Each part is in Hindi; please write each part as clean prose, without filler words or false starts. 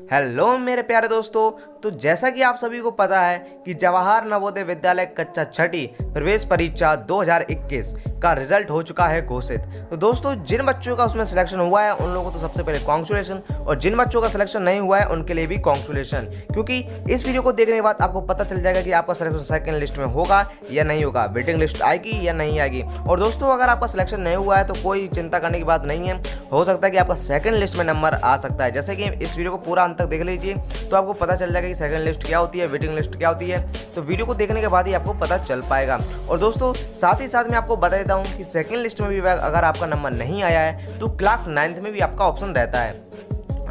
हेलो मेरे प्यारे दोस्तों। तो जैसा कि आप सभी को पता है कि जवाहर नवोदय विद्यालय कक्षा छठी प्रवेश परीक्षा 2021 का रिजल्ट हो चुका है घोषित। तो दोस्तों जिन बच्चों का उसमें सिलेक्शन हुआ है उन लोगों को तो सबसे पहले कॉन्ग्रेचुलेशन, और जिन बच्चों का सिलेक्शन नहीं हुआ है उनके लिए भी कॉन्ग्रेचुलेशन, क्योंकि इस वीडियो को देखने के बाद आपको पता चल जाएगा कि आपका सिलेक्शन सेकंड लिस्ट में होगा या नहीं होगा, वेटिंग लिस्ट आएगी या नहीं आएगी। और दोस्तों अगर आपका सिलेक्शन नहीं हुआ है तो कोई चिंता करने की बात नहीं है, हो सकता है कि आपका सेकंड लिस्ट में नंबर आ सकता है। जैसे कि इस वीडियो को पूरा अंत तक देख लीजिए तो आपको पता चल जाएगा कि सेकंड लिस्ट क्या होती है, वेटिंग लिस्ट क्या होती है। तो वीडियो को देखने के बाद ही आपको पता चल पाएगा। और दोस्तों साथ ही साथ मैं आपको बता देता हूँ कि सेकंड लिस्ट में भी अगर आपका नंबर नहीं आया है तो क्लास 9th में भी आपका ऑप्शन रहता है।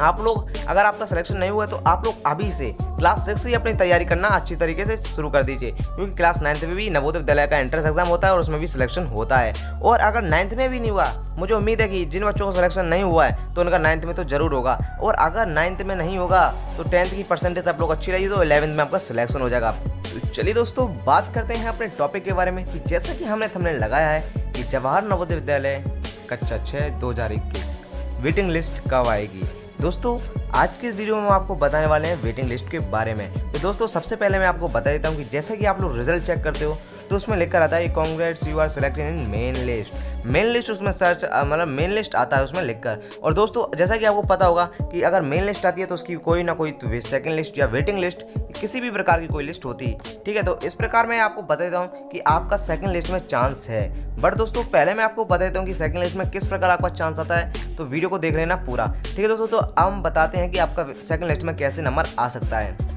आप लोग अगर आपका सिलेक्शन नहीं हुआ है तो आप लोग अभी से क्लास 6 से अपनी तैयारी करना अच्छी तरीके से शुरू कर दीजिए, क्योंकि क्लास 9th में भी नवोदय विद्यालय का एंट्रेंस एग्जाम होता है और उसमें भी सिलेक्शन होता है। और अगर 9th में भी नहीं हुआ, मुझे उम्मीद है कि जिन बच्चों को सिलेक्शन नहीं हुआ है तो उनका 9th में तो जरूर होगा, और अगर 9th में नहीं होगा तो 10th की परसेंटेज आप लोग अच्छी रही तो 11th में आपका सिलेक्शन हो जाएगा। तो चलिए दोस्तों बात करते हैं अपने टॉपिक के बारे में कि जैसा कि हमने थंबनेल लगाया है कि जवाहर नवोदय विद्यालय कक्षा 6 2021 वेटिंग लिस्ट कब आएगी। दोस्तों आज के इस वीडियो में हम आपको बताने वाले हैं वेटिंग लिस्ट के बारे में। तो दोस्तों सबसे पहले मैं आपको बता देता हूं कि जैसे कि आप लोग रिजल्ट चेक करते हो तो उसमें लिखकर आता है congrats you are selected in main list. Main list उसमें सर्च मतलब मेन लिस्ट आता है उसमें लिखकर। और दोस्तों जैसा कि आपको पता होगा कि अगर मेन लिस्ट आती है तो उसकी कोई ना कोई तो सेकंड लिस्ट या वेटिंग लिस्ट किसी भी प्रकार की कोई लिस्ट होती है, ठीक है। तो इस प्रकार मैं आपको बता देता हूँ कि आपका सेकंड लिस्ट में चांस है। बट दोस्तों पहले मैं आपको बता देता हूँ कि सेकंड लिस्ट में किस प्रकार आपका चांस आता है, तो वीडियो को देख लेना पूरा, ठीक है दोस्तों। तो हम बताते हैं कि आपका सेकंड लिस्ट में कैसे नंबर आ सकता है।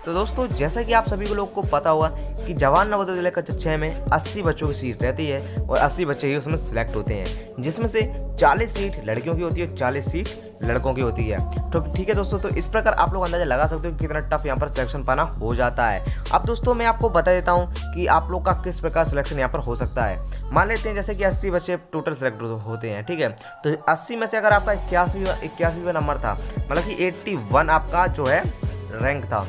तो दोस्तों जैसा कि आप सभी को लोग को पता होगा कि जवाहर नवोदय विद्यालय कक्षा 6 में 80 बच्चों की सीट रहती है और 80 बच्चे ही उसमें सिलेक्ट होते हैं, जिसमें से 40 सीट लड़कियों की होती है और 40 सीट लड़कों की होती है। तो ठीक है दोस्तों, तो इस प्रकार आप लोग अंदाजा लगा सकते हो कि कितना टफ यहाँ पर सिलेक्शन पाना हो जाता है। अब दोस्तों मैं आपको बता देता हूँ कि आप लोग का किस प्रकार सिलेक्शन यहाँ पर हो सकता है। मान लेते हैं जैसे कि 80 बच्चे टोटल सिलेक्ट होते हैं, ठीक है। तो 80 में से अगर आपका 81वां नंबर था, मतलब कि 81 आपका जो है रैंक था,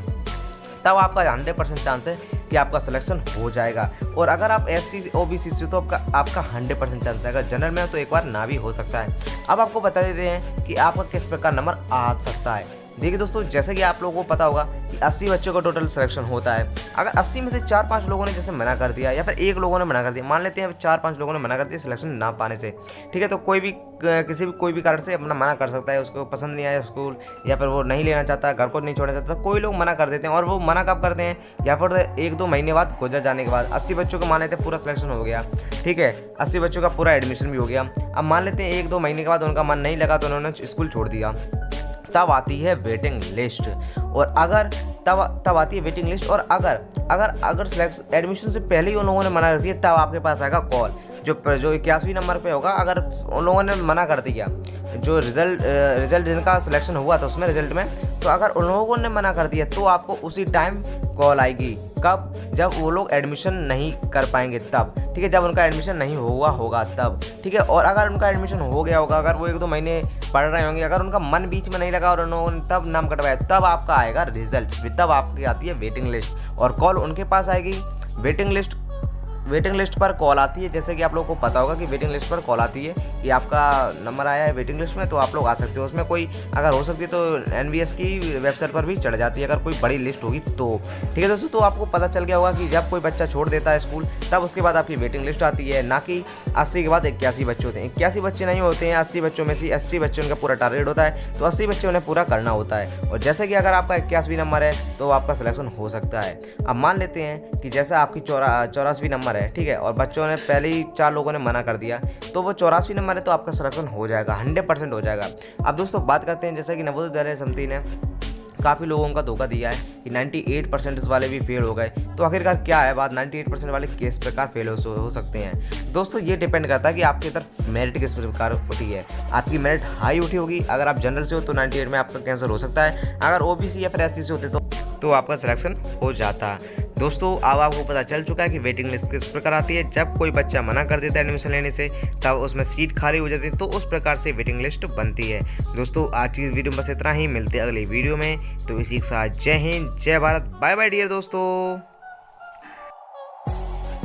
तब आपका 100% चांस है कि आपका सिलेक्शन हो जाएगा। और अगर आप SC OBC से तो आपका 100% चांस है। अगर जनरल में हो तो एक बार ना भी हो सकता है। अब आपको बता देते हैं कि आपका किस प्रकार नंबर आ सकता है। देखिए दोस्तों जैसे कि आप लोगों को पता होगा कि 80 बच्चों का टोटल सिलेक्शन होता है। अगर 80 में से 4-5 लोगों ने जैसे मना कर दिया या फिर एक लोगों ने मना कर दिया, मान लेते हैं 4-5 लोगों ने मना कर दिया सिलेक्शन ना पाने से, ठीक है। तो कोई भी कारण से अपना मना कर सकता है, उसको पसंद नहीं आया स्कूल या फिर वो नहीं लेना चाहता, घर को नहीं छोड़ना चाहता, कोई लोग मना कर देते हैं। और वो मना कब करते हैं, या फिर 1-2 महीने बाद गुजर जाने के बाद। 80 बच्चों को मान लेते हैं पूरा सिलेक्शन हो गया, ठीक है, 80 बच्चों का पूरा एडमिशन भी हो गया। अब मान लेते हैं 1-2 महीने के बाद उनका मन नहीं लगा तो उन्होंने स्कूल छोड़ दिया, तब आती है वेटिंग लिस्ट। और अगर तब आती है वेटिंग लिस्ट। और अगर सिलेक्शन एडमिशन से पहले ही उन लोगों ने मना कर दिया तब आपके पास आएगा कॉल, जो 81वें नंबर पे होगा। अगर उन लोगों ने मना कर दिया, जो रिजल्ट जिनका सिलेक्शन हुआ था उसमें रिजल्ट में, तो अगर उन लोगों ने मना कर दिया तो आपको उसी टाइम कॉल आएगी। कब? जब वो लोग एडमिशन नहीं कर पाएंगे तब, ठीक है, जब उनका एडमिशन नहीं हुआ होगा तब, ठीक है। और अगर उनका एडमिशन हो गया होगा, अगर वो 1-2 महीने पढ़ रहे होंगे, अगर उनका मन बीच में नहीं लगा और उन्होंने तब नाम कटवाया, तब आपका आएगा रिजल्ट, तब आपकी आती है वेटिंग लिस्ट और कॉल उनके पास आएगी। वेटिंग लिस्ट पर कॉल आती है, जैसे कि आप लोगों को पता होगा कि वेटिंग लिस्ट पर कॉल आती है कि आपका नंबर आया है वेटिंग लिस्ट में, तो आप लोग आ सकते हो। उसमें कोई अगर हो सकती है तो NVS की वेबसाइट पर भी चढ़ जाती है अगर कोई बड़ी लिस्ट होगी तो, ठीक है दोस्तों। तो आपको पता चल गया होगा कि जब कोई बच्चा छोड़ देता है स्कूल तब उसके बाद आपकी वेटिंग लिस्ट आती है, ना कि 80 के बाद 81 बच्चे होते हैं। 81 बच्चे नहीं होते हैं, 80 बच्चों में से 80 बच्चे उनका पूरा टारगेट होता है, तो 80 बच्चे उन्हें पूरा करना होता है। और जैसे कि अगर आपका 81वां नंबर है तो आपका सिलेक्शन हो सकता है। अब मान लेते हैं कि जैसा आपकी 84वां नंबर है, ठीक है, और बच्चों ने पहले ही 4 लोगों ने मना कर दिया, तो वो 84वां नंबर है तो आपका सिलेक्शन हो जाएगा, 100% हो जाएगा। अब दोस्तों बात करते हैं जैसे कि नवोदय विद्यालय समिति ने काफ़ी लोगों का धोखा दिया है कि 98% वाले भी फेल हो गए। तो आखिरकार क्या है बात, 98% वाले किस प्रकार फेल हो सकते हैं। दोस्तों ये डिपेंड करता है कि आपकी तरफ मेरिट किस प्रकार उठी है। आपकी मेरिट हाई उठी होगी, अगर आप जनरल से हो तो 98 में आपका कैंसिल हो सकता है। अगर OBC या फिर SC से होते तो आपका सिलेक्शन हो जाता। दोस्तों अब आपको पता चल चुका है कि वेटिंग लिस्ट किस प्रकार आती है। जब कोई बच्चा मना कर देता है एडमिशन लेने से तब उसमें सीट खाली हो जाती है, तो उस प्रकार से वेटिंग लिस्ट बनती है। दोस्तों आज की इस वीडियो में बस इतना ही, मिलते हैं अगली वीडियो में। तो इसी के साथ जय हिंद, जय भारत, बाय बाय डियर दोस्तों।